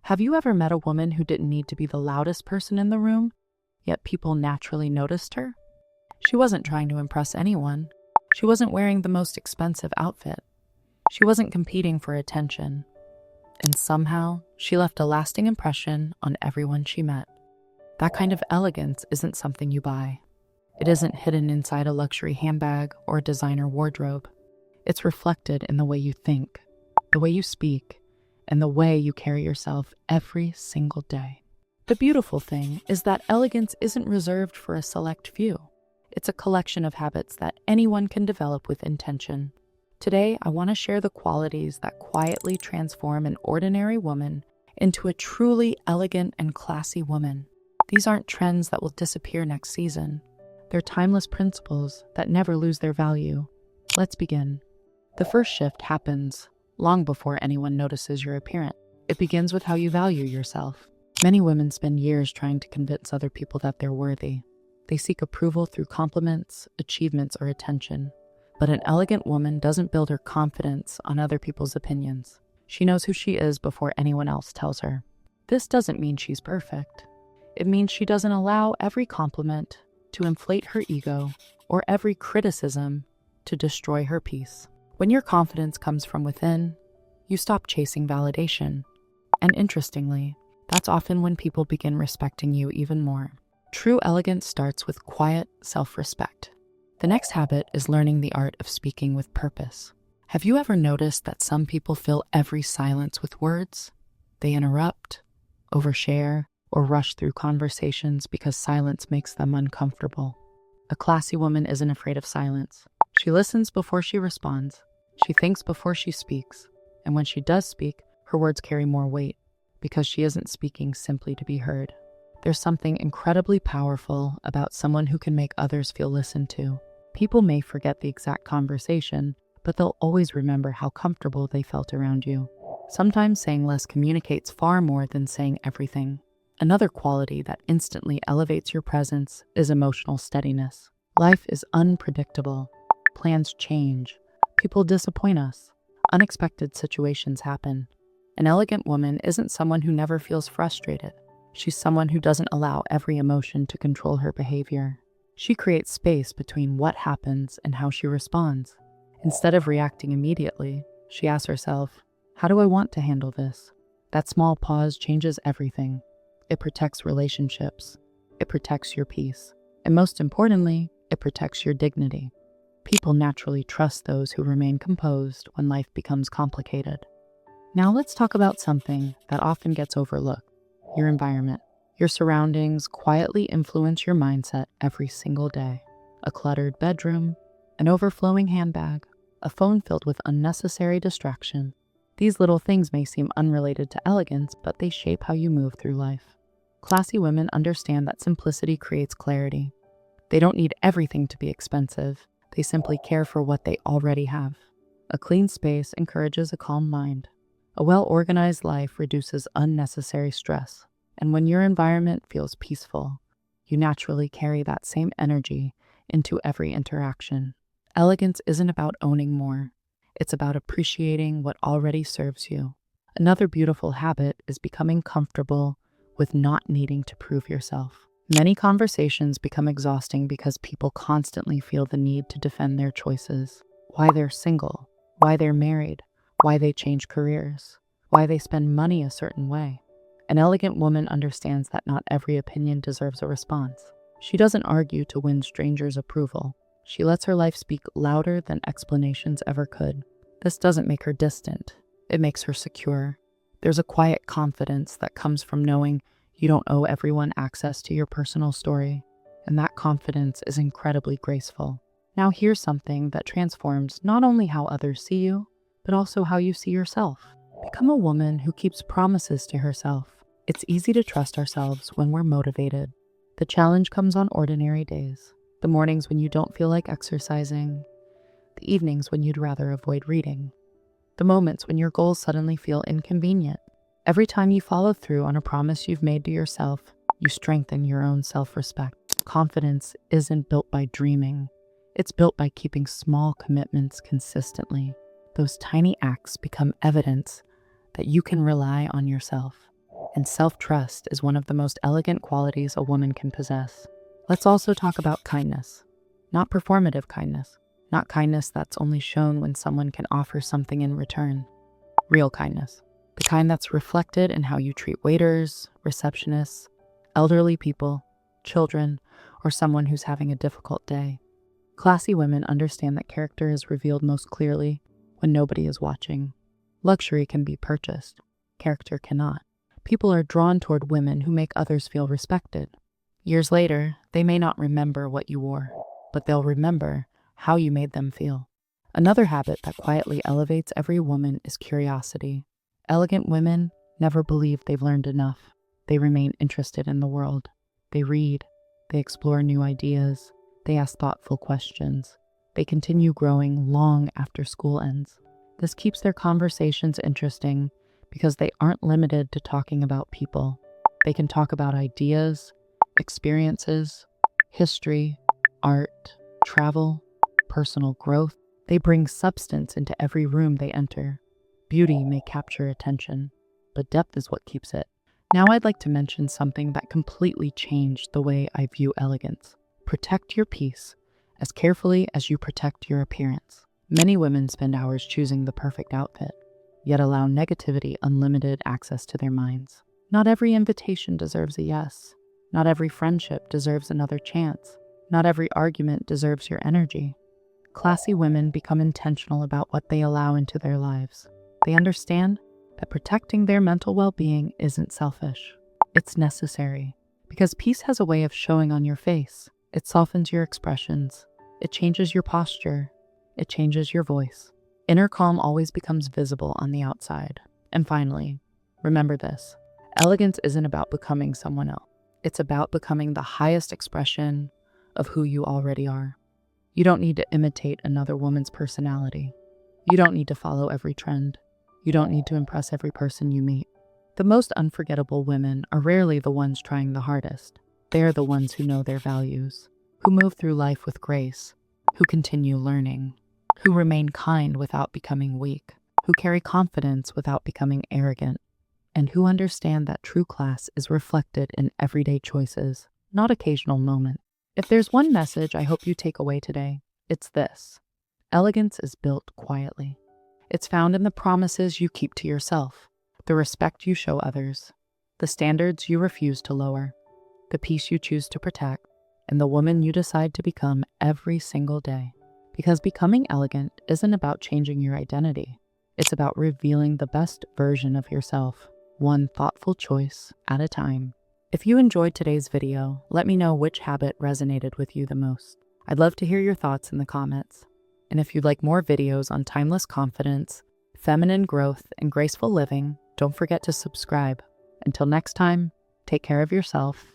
Have you ever met a woman who didn't need to be the loudest person in the room, yet people naturally noticed her? She wasn't trying to impress anyone. She wasn't wearing the most expensive outfit. She wasn't competing for attention. And somehow, she left a lasting impression on everyone she met. That kind of elegance isn't something you buy. It isn't hidden inside a luxury handbag or a designer wardrobe. It's reflected in the way you think, the way you speak, and the way you carry yourself every single day. The beautiful thing is that elegance isn't reserved for a select few. It's a collection of habits that anyone can develop with intention. Today, I want to share the qualities that quietly transform an ordinary woman into a truly elegant and classy woman. These aren't trends that will disappear next season. They're timeless principles that never lose their value. Let's begin. The first shift happens long before anyone notices your appearance. It begins with how you value yourself. Many women spend years trying to convince other people that they're worthy. They seek approval through compliments, achievements, or attention. But an elegant woman doesn't build her confidence on other people's opinions. She knows who she is before anyone else tells her. This doesn't mean she's perfect. It means she doesn't allow every compliment to inflate her ego or every criticism to destroy her peace. When your confidence comes from within, you stop chasing validation. And interestingly, that's often when people begin respecting you even more. True elegance starts with quiet self-respect. The next habit is learning the art of speaking with purpose. Have you ever noticed that some people fill every silence with words? They interrupt, overshare, or rush through conversations because silence makes them uncomfortable. A classy woman isn't afraid of silence. She listens before she responds. She thinks before she speaks. And when she does speak, her words carry more weight because she isn't speaking simply to be heard. There's something incredibly powerful about someone who can make others feel listened to. People may forget the exact conversation, but they'll always remember how comfortable they felt around you. Sometimes saying less communicates far more than saying everything. Another quality that instantly elevates your presence is emotional steadiness. Life is unpredictable. Plans change. People disappoint us. Unexpected situations happen. An elegant woman isn't someone who never feels frustrated. She's someone who doesn't allow every emotion to control her behavior. She creates space between what happens and how she responds. Instead of reacting immediately, she asks herself, how do I want to handle this? That small pause changes everything. It protects relationships. It protects your peace. And most importantly, it protects your dignity. People naturally trust those who remain composed when life becomes complicated. Now let's talk about something that often gets overlooked: your environment. Your surroundings quietly influence your mindset every single day. A cluttered bedroom, an overflowing handbag, a phone filled with unnecessary distraction. These little things may seem unrelated to elegance, but they shape how you move through life. Classy women understand that simplicity creates clarity. They don't need everything to be expensive. They simply care for what they already have. A clean space encourages a calm mind. A well-organized life reduces unnecessary stress. And when your environment feels peaceful, you naturally carry that same energy into every interaction. Elegance isn't about owning more. It's about appreciating what already serves you. Another beautiful habit is becoming comfortable with not needing to prove yourself. Many conversations become exhausting because people constantly feel the need to defend their choices. Why they're single, why they're married, why they change careers, why they spend money a certain way. An elegant woman understands that not every opinion deserves a response. She doesn't argue to win strangers' approval. She lets her life speak louder than explanations ever could. This doesn't make her distant. It makes her secure. There's a quiet confidence that comes from knowing you don't owe everyone access to your personal story. And that confidence is incredibly graceful. Now here's something that transforms not only how others see you, but also how you see yourself. Become a woman who keeps promises to herself. It's easy to trust ourselves when we're motivated. The challenge comes on ordinary days. The mornings when you don't feel like exercising. The evenings when you'd rather avoid reading. The moments when your goals suddenly feel inconvenient. Every time you follow through on a promise you've made to yourself, you strengthen your own self-respect. Confidence isn't built by dreaming. It's built by keeping small commitments consistently. Those tiny acts become evidence that you can rely on yourself. And self-trust is one of the most elegant qualities a woman can possess. Let's also talk about kindness. Not performative kindness. Not kindness that's only shown when someone can offer something in return. Real kindness. The kind that's reflected in how you treat waiters, receptionists, elderly people, children, or someone who's having a difficult day. Classy women understand that character is revealed most clearly when nobody is watching. Luxury can be purchased. Character cannot. People are drawn toward women who make others feel respected. Years later, they may not remember what you wore, but they'll remember how you made them feel. Another habit that quietly elevates every woman is curiosity. Elegant women never believe they've learned enough. They remain interested in the world. They read. They explore new ideas. They ask thoughtful questions. They continue growing long after school ends. This keeps their conversations interesting because they aren't limited to talking about people. They can talk about ideas, experiences, history, art, travel, personal growth. They bring substance into every room they enter. Beauty may capture attention, but depth is what keeps it. Now I'd like to mention something that completely changed the way I view elegance. Protect your peace as carefully as you protect your appearance. Many women spend hours choosing the perfect outfit, yet allow negativity unlimited access to their minds. Not every invitation deserves a yes. Not every friendship deserves another chance. Not every argument deserves your energy. Classy women become intentional about what they allow into their lives. They understand that protecting their mental well-being isn't selfish. It's necessary, because peace has a way of showing on your face. It softens your expressions. It changes your posture. It changes your voice. Inner calm always becomes visible on the outside. And finally, remember this. Elegance isn't about becoming someone else. It's about becoming the highest expression of who you already are. You don't need to imitate another woman's personality. You don't need to follow every trend. You don't need to impress every person you meet. The most unforgettable women are rarely the ones trying the hardest. They are the ones who know their values, who move through life with grace, who continue learning, who remain kind without becoming weak, who carry confidence without becoming arrogant, and who understand that true class is reflected in everyday choices, not occasional moments. If there's one message I hope you take away today, it's this. Elegance is built quietly. It's found in the promises you keep to yourself, the respect you show others, the standards you refuse to lower, the peace you choose to protect, and the woman you decide to become every single day. Because becoming elegant isn't about changing your identity. It's about revealing the best version of yourself, one thoughtful choice at a time. If you enjoyed today's video, let me know which habit resonated with you the most. I'd love to hear your thoughts in the comments. And if you'd like more videos on timeless confidence, feminine growth, and graceful living, don't forget to subscribe. Until next time, take care of yourself